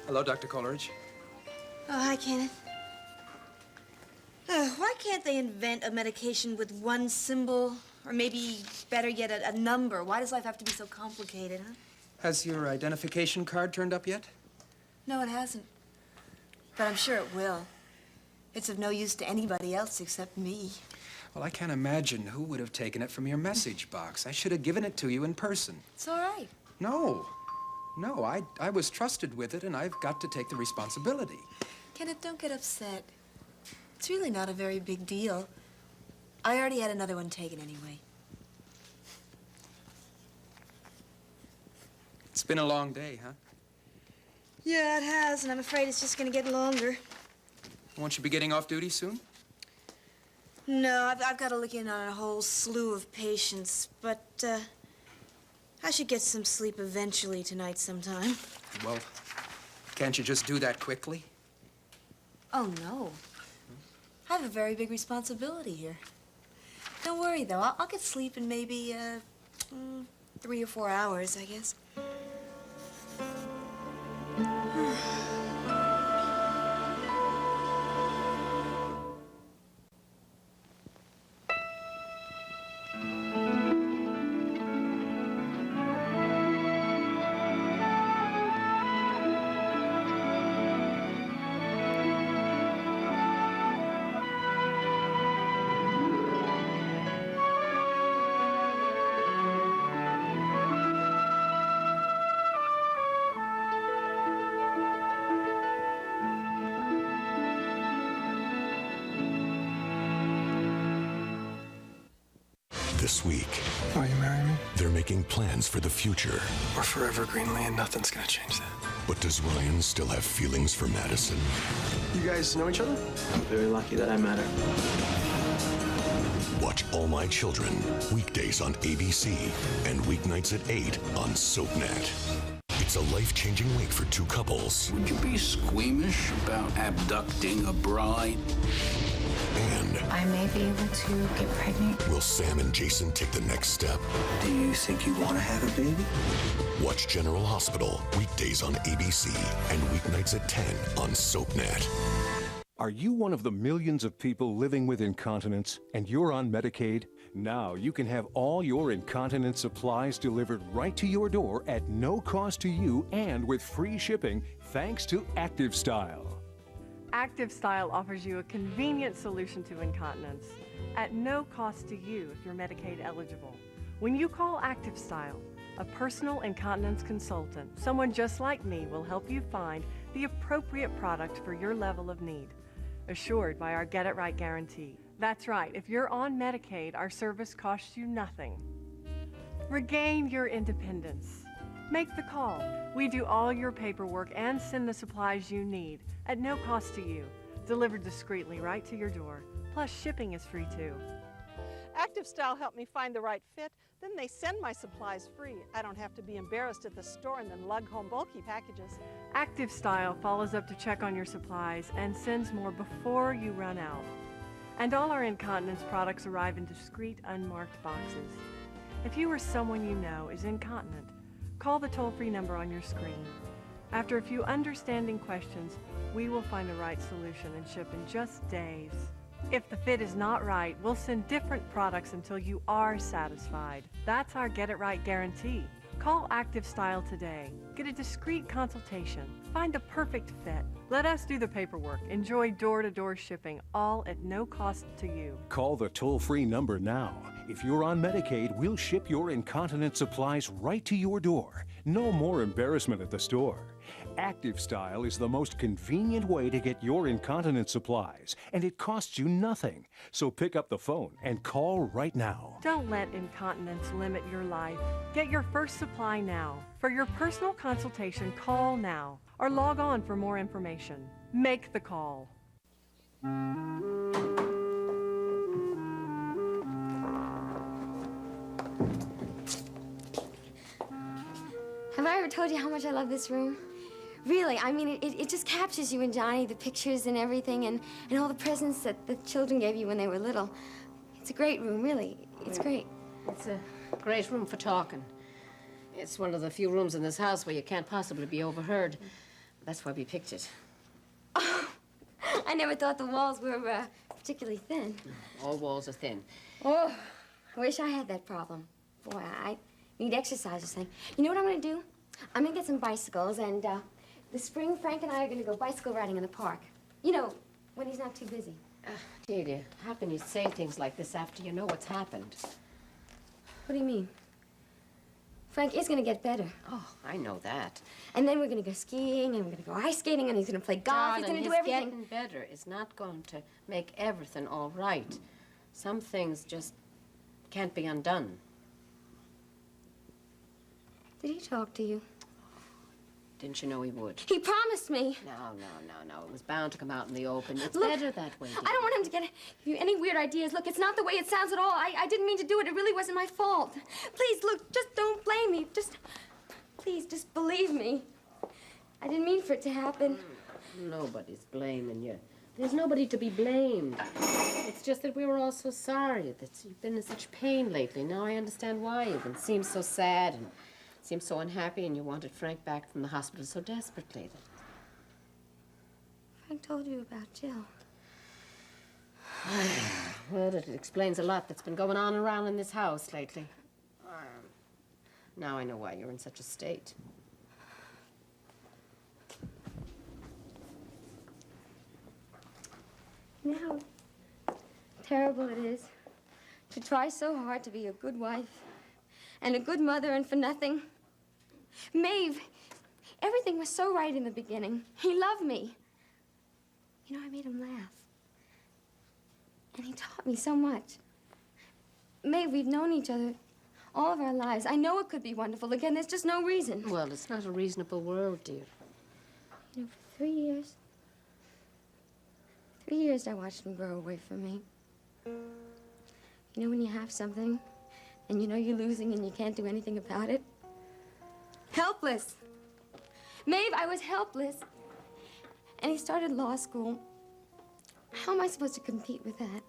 Hello, Dr. Coleridge. Oh, hi, Kenneth. Why can't they invent a medication with one symbol? Or maybe, better yet, a number? Why does life have to be so complicated, huh? Has your identification card turned up yet? No, it hasn't. But I'm sure it will. It's of no use to anybody else except me. Well, I can't imagine who would have taken it from your message box. I should have given it to you in person. It's all right. No. No, I was trusted with it, and I've got to take the responsibility. Kenneth, don't get upset. It's really not a very big deal. I already had another one taken anyway. It's been a long day, huh? Yeah, it has, and I'm afraid it's just gonna get longer. Won't you be getting off duty soon? No, I've got to look in on a whole slew of patients, but, I should get some sleep eventually tonight sometime. Well, can't you just do that quickly? Oh, no. I have a very big responsibility here. Don't worry, though. I'll get sleep in maybe, 3 or 4 hours, I guess. This week, Will you marry me? they're making plans for the future. We're forever Greenlee, and nothing's gonna change that. But does Ryan still have feelings for Madison? You guys know each other? I'm very lucky that I met her. Watch All My Children, weekdays on ABC and weeknights at 8 on SoapNet. It's a life-changing week for two couples. Would you be squeamish about abducting a bride? And I may be able to get pregnant. will Sam and Jason take the next step? Do you think you want to have a baby? Watch General Hospital, weekdays on ABC and weeknights at 10 on SoapNet. Are you one of the millions of people living with incontinence and you're on Medicaid? Now you can have all your incontinence supplies delivered right to your door at no cost to you and with free shipping thanks to ActiveStyle. ActiveStyle offers you a convenient solution to incontinence at no cost to you if you're Medicaid eligible. When you call ActiveStyle, a personal incontinence consultant, someone just like me, will help you find the appropriate product for your level of need, assured by our Get It Right guarantee. That's right, if you're on Medicaid, our service costs you nothing. Regain your independence. Make the call. We do all your paperwork and send the supplies you need at no cost to you, delivered discreetly right to your door. Plus, shipping is free too. ActiveStyle helped me find the right fit. Then they send my supplies free. I don't have to be embarrassed at the store and then lug home bulky packages. ActiveStyle follows up to check on your supplies and sends more before you run out. And all our incontinence products arrive in discreet, unmarked boxes. If you or someone you know is incontinent, call the toll-free number on your screen. After a few understanding questions, we will find the right solution and ship in just days. If the fit is not right, we'll send different products until you are satisfied. That's our Get It Right guarantee. Call ActiveStyle today. Get a discreet consultation. Find the perfect fit. Let us do the paperwork. Enjoy door-to-door shipping, all at no cost to you. Call the toll-free number now. If you're on Medicaid, we'll ship your incontinence supplies right to your door. No more embarrassment at the store. ActiveStyle is the most convenient way to get your incontinence supplies, and it costs you nothing. So pick up the phone and call right now. Don't let incontinence limit your life. Get your first supply now. For your personal consultation, call now or log on for more information. Make the call. Have I ever told you how much I love this room? Really, I mean, it just captures you and Johnny, the pictures and everything, and all the presents that the children gave you when they were little. It's a great room, really. It's great. It's a great room for talking. It's one of the few rooms in this house where you can't possibly be overheard. That's why we picked it. I never thought the walls were particularly thin. All walls are thin. Oh, I wish I had that problem. Boy, I need exercise or something. You know what I'm gonna do? I'm gonna get some bicycles, and this spring, Frank and I are gonna go bicycle riding in the park. You know, when he's not too busy. Delia, how can you say things like this after you know what's happened? What do you mean? Frank is gonna get better. Oh, I know that. And then we're gonna go skiing, and we're gonna go ice skating, and he's gonna play golf. Darling, He's gonna do his everything. getting better is not going to make everything all right. Some things just can't be undone. Did he talk to you? Didn't you know he would? He promised me. No. It was bound to come out in the open. It's Look, better that way, I don't want him to give you any weird ideas. Look, it's not the way it sounds at all. I didn't mean to do it. It really wasn't my fault. Please, look, just don't blame me. Please, just believe me. I didn't mean for it to happen. Nobody's blaming you. There's nobody to be blamed. It's just that we were all so sorry that you've been in such pain lately. Now I understand why. You've been seemed so sad and seemed so unhappy, and you wanted Frank back from the hospital so desperately. Frank told you about Jill. Well, it explains a lot that's been going on around in this house lately. Now I know why you're in such a state. You know how terrible it is to try so hard to be a good wife and a good mother, and for nothing. Maeve, everything was so right in the beginning. He loved me. You know, I made him laugh. And he taught me so much. Maeve, we've known each other all of our lives. I know it could be wonderful again. There's just no reason. Well, it's not a reasonable world, dear. You know, for 3 years... 3 years I watched him grow away from me. You know when you have something, and you know you're losing and you can't do anything about it? Helpless. Maeve, I was helpless. And he started law school. How am I supposed to compete with that?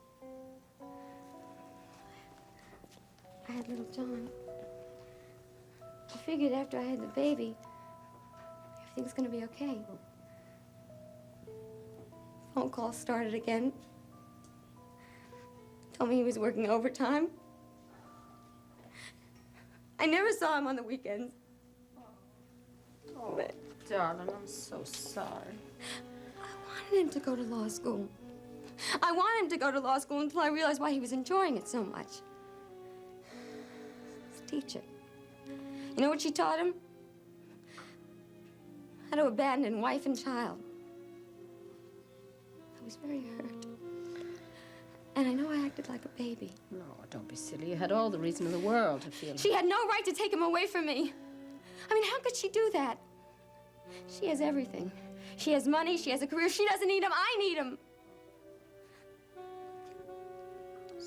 I had little John. I figured after I had the baby, everything's gonna be okay. Phone calls started again. Told me he was working overtime. I never saw him on the weekends. Oh, but darling, I'm so sorry. I wanted him to go to law school. I wanted him to go to law school until I realized why he was enjoying it so much. His teacher. You know what she taught him? How to abandon wife and child. I was very hurt. And I know I acted like a baby. No, don't be silly. You had all the reason in the world to feel... She had no right to take him away from me. I mean, how could she do that? She has everything. She has money, she has a career. She doesn't need him. I need him.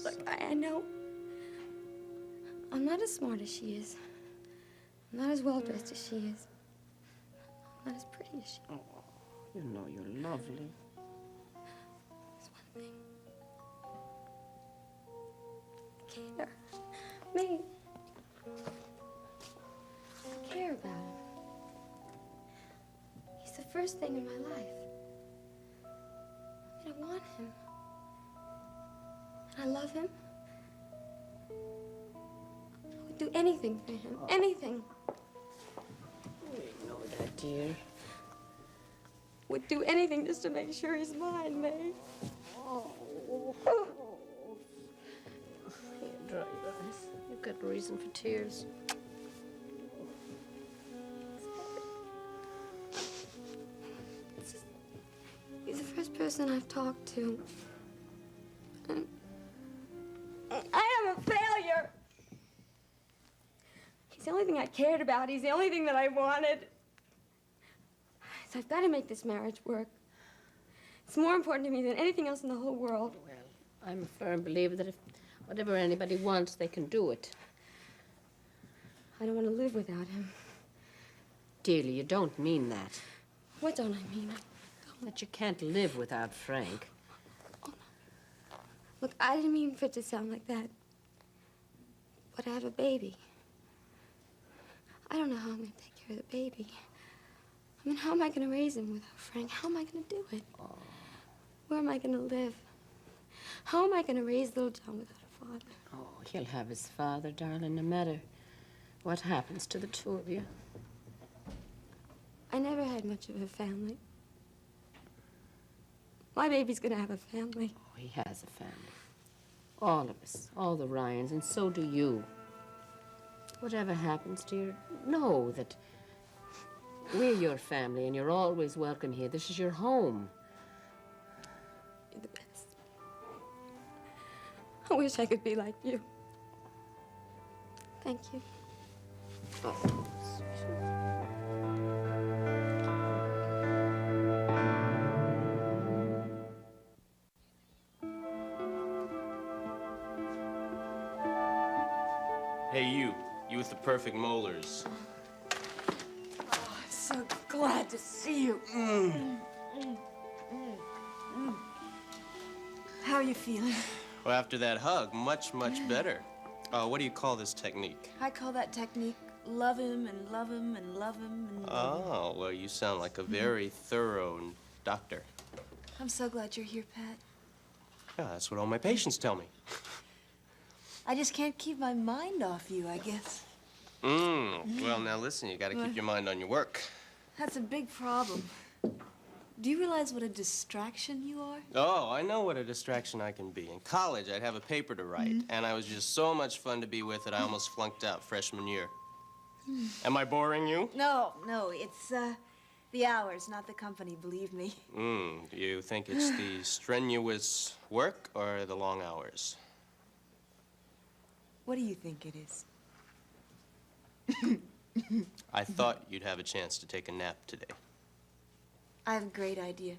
Look, I know I'm not as smart as she is. I'm not as well-dressed as she is. I'm not as pretty as she is. Oh, you know you're lovely. There's one thing. I care. Me. I care about him. He's the first thing in my life. And I want him. And I love him. I would do anything for him. Anything. You know that, dear. Would do anything just to make sure he's mine, May. Oh. Here, dry your eyes. You've got reason for tears. He's the first person I've talked to. And I am a failure. He's the only thing I cared about. He's the only thing that I wanted. So I've got to make this marriage work. It's more important to me than anything else in the whole world. Well, I'm a firm believer that if whatever anybody wants, they can do it. I don't want to live without him. Dearly, you don't mean that. What don't I mean? That you can't live without Frank. Oh, no. Look, I didn't mean for it to sound like that. But I have a baby. I don't know how I'm going to take care of the baby. I mean, how am I going to raise him without Frank? How am I going to do it? Where am I going to live? How am I going to raise little John without a father? Oh, he'll have his father, darling, no matter what happens to the two of you. I never had much of a family. My baby's going to have a family. Oh, he has a family. All of us, all the Ryans, and so do you. Whatever happens, dear, know that we're your family and you're always welcome here. This is your home. You're the best. I wish I could be like you. Thank you. Hey, you with the perfect molars. Oh, I'm so glad to see you. How are you feeling? Well, after that hug, much, much better. What do you call this technique? I call that technique love him and love him and love him and love him. Oh, well, you sound like a very thorough doctor. I'm so glad you're here, Pat. Yeah, that's what all my patients tell me. I just can't keep my mind off you, I guess. Well, now listen, you gotta keep your mind on your work. That's a big problem. Do you realize what a distraction you are? Oh, I know what a distraction I can be. In college, I'd have a paper to write, and I was just so much fun to be with that I almost flunked out freshman year. Am I boring you? No, it's the hours, not the company, believe me. Do you think it's the strenuous work or the long hours? What do you think it is? I thought you'd have a chance to take a nap today. I have a great idea.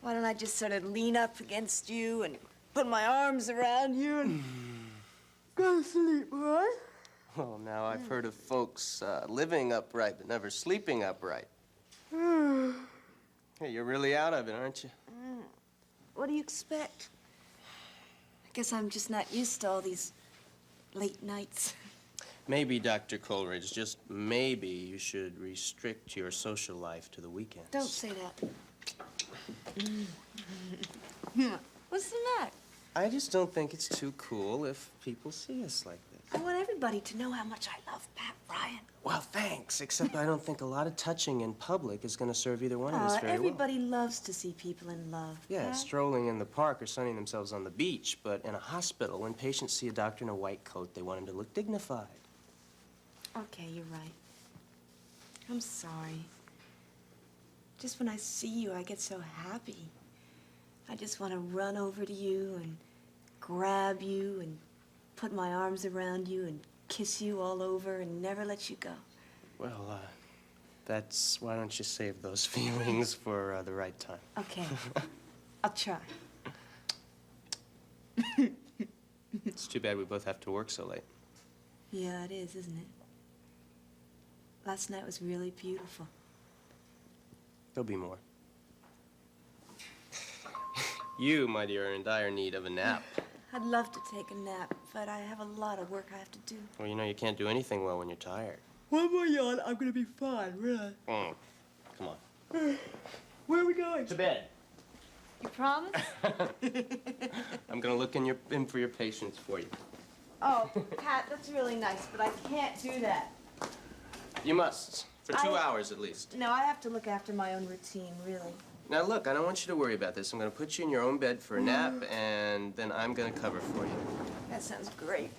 Why don't I just sort of lean up against you and put my arms around you and go to sleep, all right? Well, now I've heard of folks living upright but never sleeping upright. Hey, you're really out of it, aren't you? What do you expect? I guess I'm just not used to all these late nights. Maybe, Dr. Coleridge, just maybe you should restrict your social life to the weekends. Don't say that. What's the matter? I just don't think it's too cool if people see us like this. I want everybody to know how much I love Pat Ryan. Well, thanks, except I don't think a lot of touching in public is going to serve either one of us very well. Everybody loves to see people in love. Yeah, Pat. strolling in the park or sunning themselves on the beach, but in a hospital, when patients see a doctor in a white coat, they want him to look dignified. Okay, you're right. I'm sorry. Just when I see you, I get so happy. I just want to run over to you and grab you and put my arms around you and kiss you all over and never let you go. Well, why don't you save those feelings for the right time? Okay. I'll try. It's too bad we both have to work so late. Yeah, it is, isn't it? Last night was really beautiful. There'll be more. You, my dear, are in dire need of a nap. I'd love to take a nap, but I have a lot of work I have to do. Well, you know, you can't do anything well when you're tired. One more yawn, I'm gonna be fine, really. Come on. Where are we going? To bed. You promise? I'm gonna look in for your patients for you. Oh, Pat, that's really nice, but I can't do that. You must. For 2 hours at least. No, I have to look after my own routine, really. Now, look, I don't want you to worry about this. I'm going to put you in your own bed for a nap, and then I'm going to cover for you. That sounds great.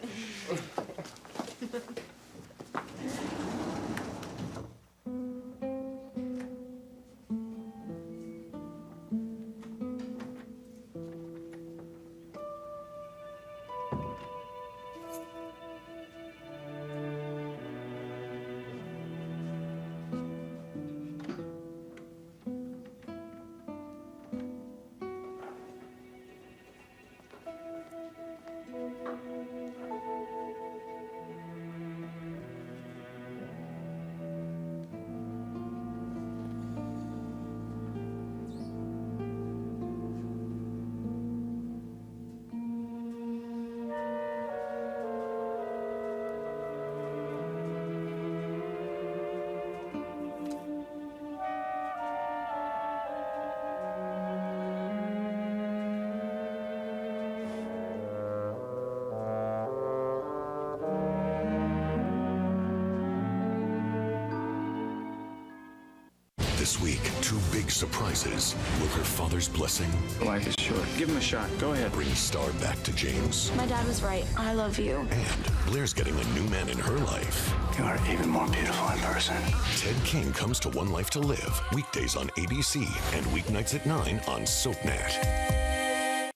This week, 2 big surprises. Will her father's blessing? Life is short. Give him a shot. Go ahead. Bring Star back to James. My dad was right. I love you. And Blair's getting a new man in her life. You are even more beautiful in person. Ted King comes to One Life to Live. Weekdays on ABC and weeknights at 9 on SoapNet.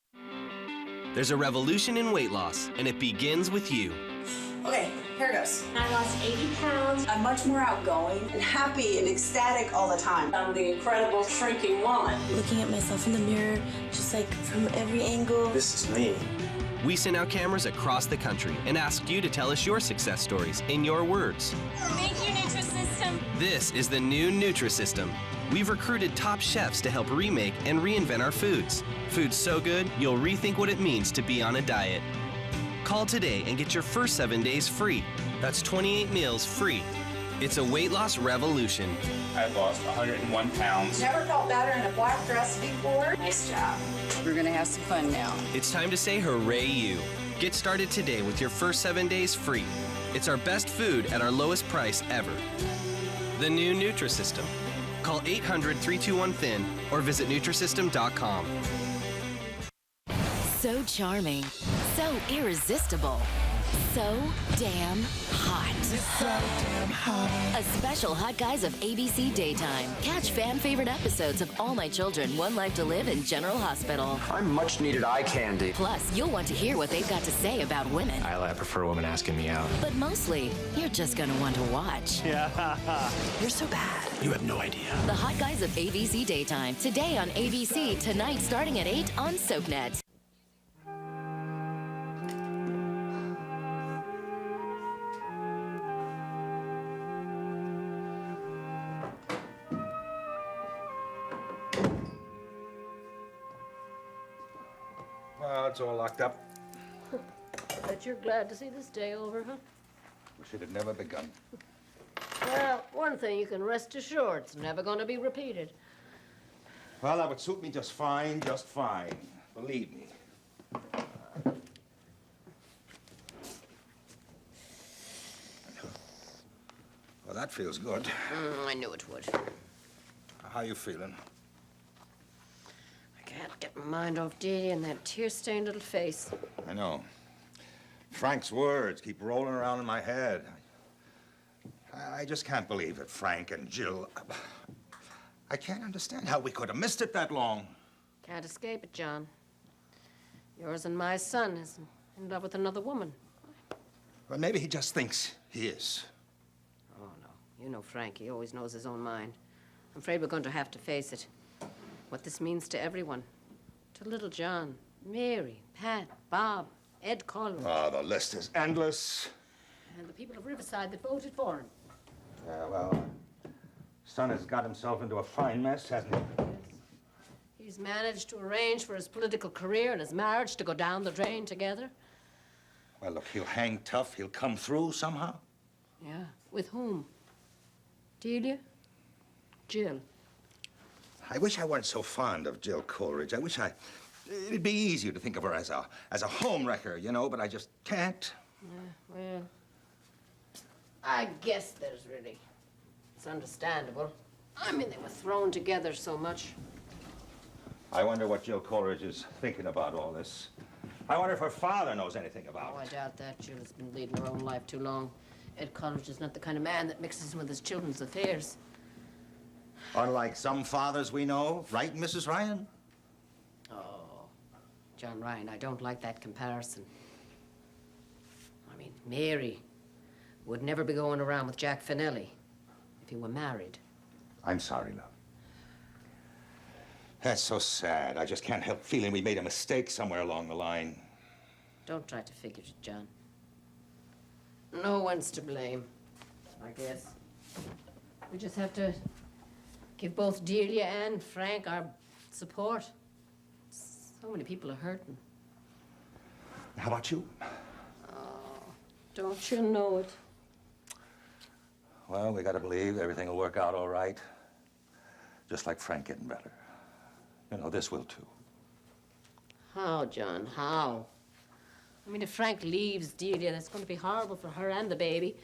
There's a revolution in weight loss, and it begins with you. Okay, here it goes. I lost 80 pounds. I'm much more outgoing and happy and ecstatic all the time. I'm the incredible shrinking woman. Looking at myself in the mirror, just like from every angle. This is me. We sent out cameras across the country and asked you to tell us your success stories in your words. Thank you, Nutrisystem. This is the new Nutrisystem. We've recruited top chefs to help remake and reinvent our foods. Foods so good, you'll rethink what it means to be on a diet. Call today and get your first 7 days free. That's 28 meals free. It's a weight loss revolution. I've lost 101 pounds. Never felt better in a black dress before. Nice job. We're gonna have some fun now. It's time to say hooray you. Get started today with your first 7 days free. It's our best food at our lowest price ever. The new Nutrisystem. Call 800-321-THIN or visit Nutrisystem.com. So charming, so irresistible, so damn hot. So damn hot. A special Hot Guys of ABC Daytime. Catch fan-favorite episodes of All My Children, One Life to Live, and General Hospital. I'm much-needed eye candy. Plus, you'll want to hear what they've got to say about women. I prefer women asking me out. But mostly, you're just gonna want to watch. Yeah. You're so bad. You have no idea. The Hot Guys of ABC Daytime. Today on ABC, tonight starting at 8 on SoapNet. Well, it's all locked up. I bet you're glad to see this day over, huh? Wish it had never begun. Well, one thing you can rest assured, it's never going to be repeated. Well, that would suit me just fine, Believe me. Well, that feels good. I knew it would. How you feeling? I can't get my mind off Delia and that tear-stained little face. I know. Frank's words keep rolling around in my head. I just can't believe it, Frank and Jill. I can't understand how we could have missed it that long. Can't escape it, John. Yours and my son is in love with another woman. Well, maybe he just thinks he is. Oh, no. You know Frank. He always knows his own mind. I'm afraid we're going to have to face it. What this means to everyone. To little John, Mary, Pat, Bob, Ed Coleridge. Oh, the list is endless. And the people of Riverside that voted for him. Yeah, well, son has got himself into a fine mess, hasn't he? Yes. He's managed to arrange for his political career and his marriage to go down the drain together. Well, look, he'll hang tough. He'll come through somehow. Yeah. With whom? Delia? Jill? I wish I weren't so fond of Jill Coleridge. I wish it'd be easier to think of her as a home wrecker, you know, but I just can't. Yeah, well, I guess there's really... It's understandable. I mean, they were thrown together so much. I wonder what Jill Coleridge is thinking about all this. I wonder if her father knows anything about Oh, I it. doubt that. Jill has been leading her own life too long. Ed Coleridge is not the kind of man that mixes in with his children's affairs. Unlike some fathers we know, right, Mrs. Ryan? Oh, John Ryan, I don't like that comparison. I mean, Mary would never be going around with Jack Finelli if he were married. I'm sorry, love. That's so sad. I just can't help feeling we made a mistake somewhere along the line. Don't try to figure it, John. No one's to blame, I guess. We just have to give both Delia and Frank our support. So many people are hurting. How about you? Oh, don't you know it? Well, we gotta believe everything will work out all right. Just like Frank getting better. You know, this will too. How, John, how? I mean, if Frank leaves Delia, that's going to be horrible for her and the baby.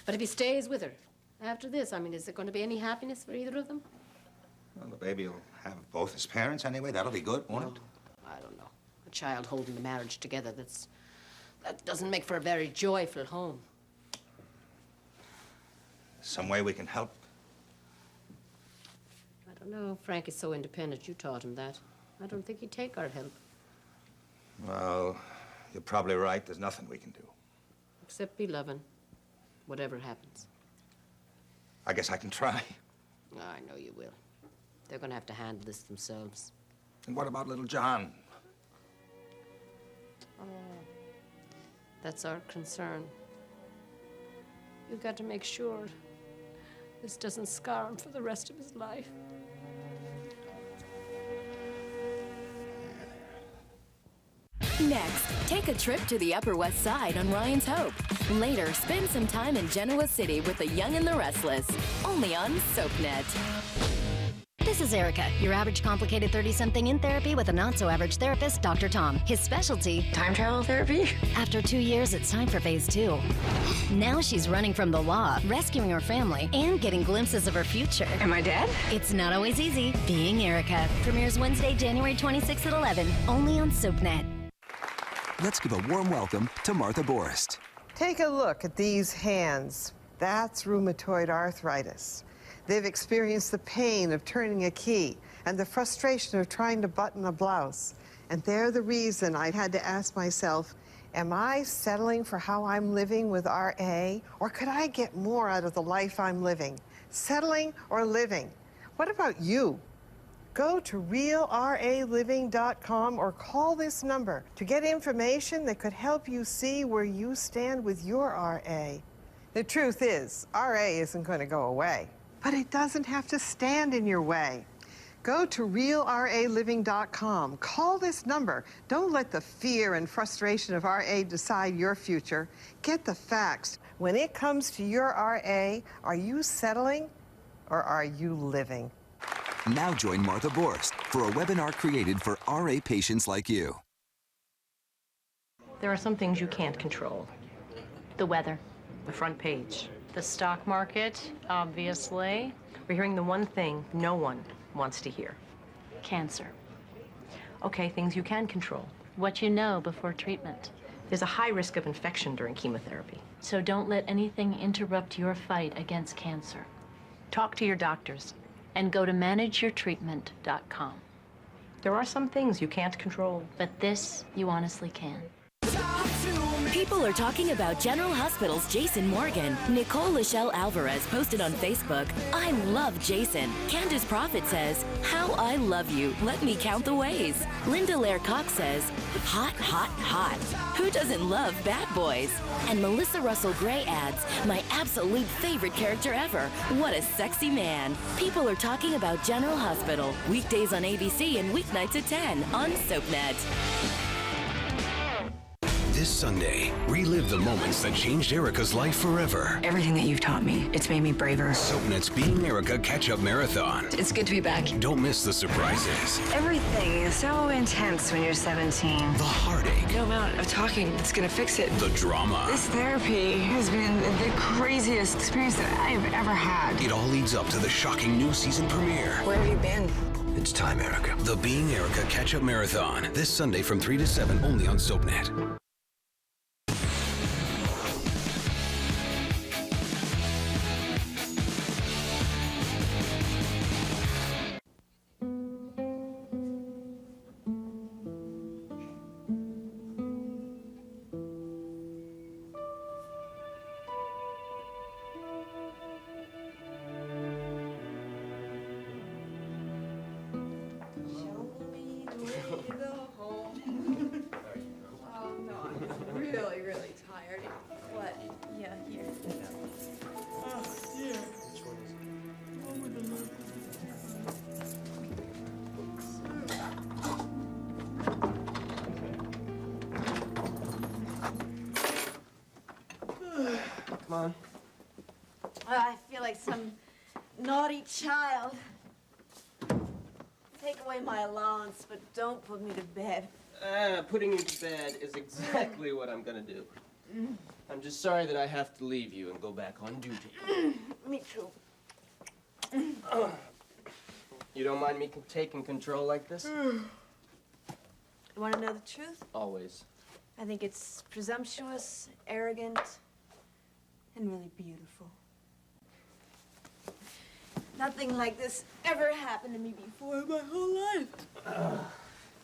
But if he stays with her after this, I mean, is there going to be any happiness for either of them? baby will have both his parents anyway. That'll be good, won't it? I don't know. A child holding the marriage together, that doesn't make for a very joyful home. Some way we can help. I don't know. Frank is so independent. You taught him that. I don't think he'd take our help. Well, you're probably right. There's nothing we can do. Except be loving, whatever happens. I guess I can try. I know you will. They're gonna have to handle this themselves. And what about little John? Oh, that's our concern. You've got to make sure this doesn't scar him for the rest of his life. Next, take a trip to the Upper West Side on Ryan's Hope. Later, spend some time in Genoa City with the Young and the Restless. Only on SoapNet. This is Erica, your average complicated 30-something in therapy with a not-so-average therapist, Dr. Tom. His specialty, time travel therapy. After 2 years, it's time for phase 2. Now she's running from the law, rescuing her family, and getting glimpses of her future. Am I dead? It's not always easy being Erica. Premieres Wednesday, January 26th at 11, only on SoapNet. Let's give a warm welcome to Martha Borst. Take a look at these hands. That's rheumatoid arthritis. They've experienced the pain of turning a key and the frustration of trying to button a blouse. And they're the reason I had to ask myself, am I settling for how I'm living with RA? Or could I get more out of the life I'm living? Settling or living? What about you? Go to realraliving.com or call this number to get information that could help you see where you stand with your RA. The truth is, RA isn't going to go away, but it doesn't have to stand in your way. Go to realraliving.com. Call this number. Don't let the fear and frustration of RA decide your future. Get the facts. When it comes to your RA, are you settling or are you living? Now join Martha Borst for a webinar created for RA patients like you. There are some things you can't control. The weather. The front page. The stock market, obviously. We're hearing the one thing no one wants to hear. Cancer. Okay, things you can control. What you know before treatment. There's a high risk of infection during chemotherapy. So don't let anything interrupt your fight against cancer. Talk to your doctors. And go to manageyourtreatment.com. There are some things you can't control. But this, you honestly can. People are talking about General Hospital's Jason Morgan. Nicole Lachelle Alvarez posted on Facebook, I love Jason. Candace Prophet says, how I love you. Let me count the ways. Linda Lair Cox says, hot, hot, hot. Who doesn't love bad boys? And Melissa Russell Gray adds, my absolute favorite character ever. What a sexy man. People are talking about General Hospital. Weekdays on ABC and weeknights at 10 on SoapNet. This Sunday, relive the moments that changed Erica's life forever. Everything that you've taught me, it's made me braver. SoapNet's Being Erica Catch-Up Marathon. It's good to be back. Don't miss the surprises. Everything is so intense when you're 17. The heartache. No amount of talking that's gonna fix it. The drama. This therapy has been the craziest experience that I have ever had. It all leads up to the shocking new season premiere. Where have you been? It's time, Erica. The Being Erica Catch-Up Marathon. This Sunday from 3 to 7, only on SoapNet. Really tired. What? Yeah, here. Oh, dear. Come on. I feel like some naughty child. Take away my allowance, but don't put me to bed. Putting you to bed is exactly what I'm gonna do. I'm just sorry that I have to leave you and go back on duty. Me too. You don't mind me taking control like this? You want to know the truth? Always. I think it's presumptuous, arrogant, and really beautiful. Nothing like this ever happened to me before in my whole life.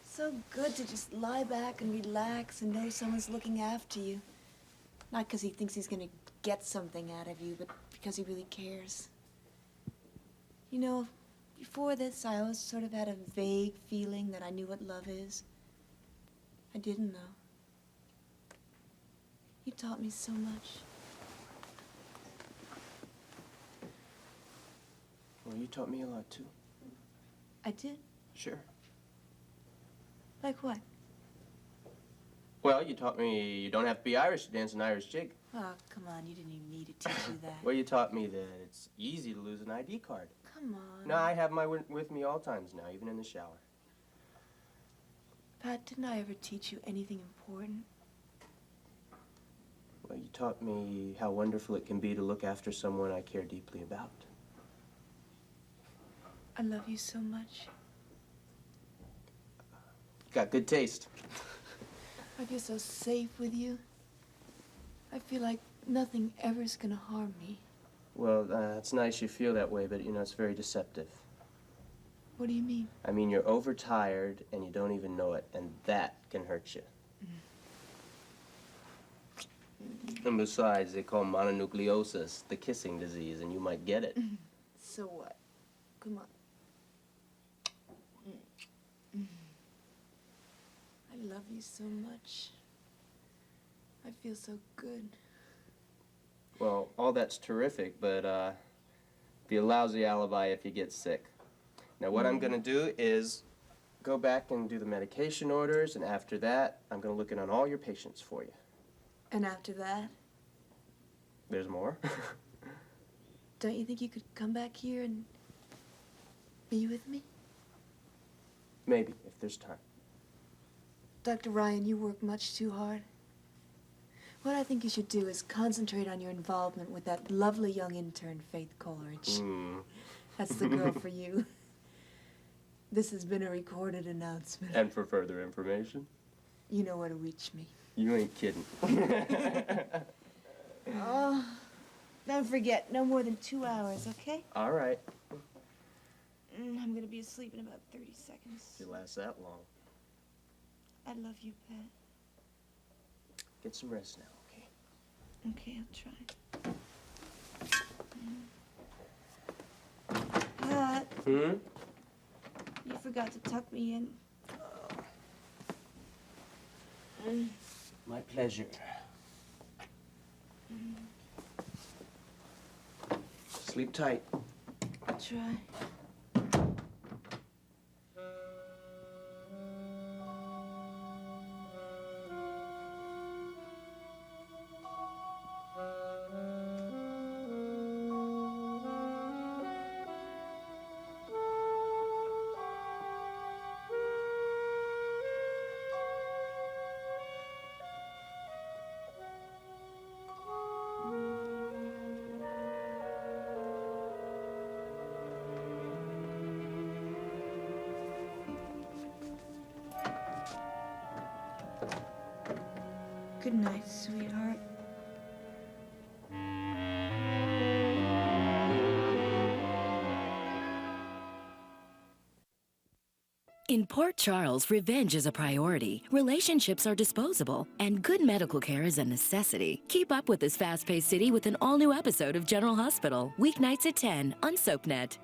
So good to just lie back and relax and know someone's looking after you. Not because he thinks he's gonna get something out of you, but because he really cares. You know, before this, I always sort of had a vague feeling that I knew what love is. I didn't know. You taught me so much. Well, you taught me a lot, too. I did? Sure. Like what? Well, you taught me you don't have to be Irish to dance an Irish jig. Oh, come on, you didn't even need to teach you that. Well, you taught me that it's easy to lose an ID card. Come on. No, I have mine with me all times now, even in the shower. Pat, didn't I ever teach you anything important? Well, you taught me how wonderful it can be to look after someone I care deeply about. I love you so much. Got good taste. I feel so safe with you. I feel like nothing ever is gonna harm me. Well, it's nice you feel that way, but, you know, it's very deceptive. What do you mean? I mean, you're overtired and you don't even know it, and that can hurt you. And besides, they call mononucleosis the kissing disease, and you might get it. So what? Come on. I love you so much. I feel so good. Well, all that's terrific, but be a lousy alibi if you get sick. Now, what I'm gonna do is go back and do the medication orders, and after that, I'm gonna look in on all your patients for you. And after that, There's more. don't you think you could come back here and be with me? Maybe, if there's time. Dr. Ryan, you work much too hard. What I think you should do is concentrate on your involvement with that lovely young intern, Faith Coleridge. That's the girl for you. This has been a recorded announcement. And for further information? You know where to reach me. You ain't kidding. Oh, don't forget, no more than 2 hours, okay? All right. I'm gonna be asleep in about 30 seconds. If you last that long. I love you, Pat. Get some rest now, okay? Okay, I'll try. Pat, you forgot to tuck me in. My pleasure. Sleep tight. I'll try. Good night, sweetheart. In Port Charles, revenge is a priority, relationships are disposable, and good medical care is a necessity. Keep up with this fast-paced city with an all-new episode of General Hospital, weeknights at 10 on SoapNet.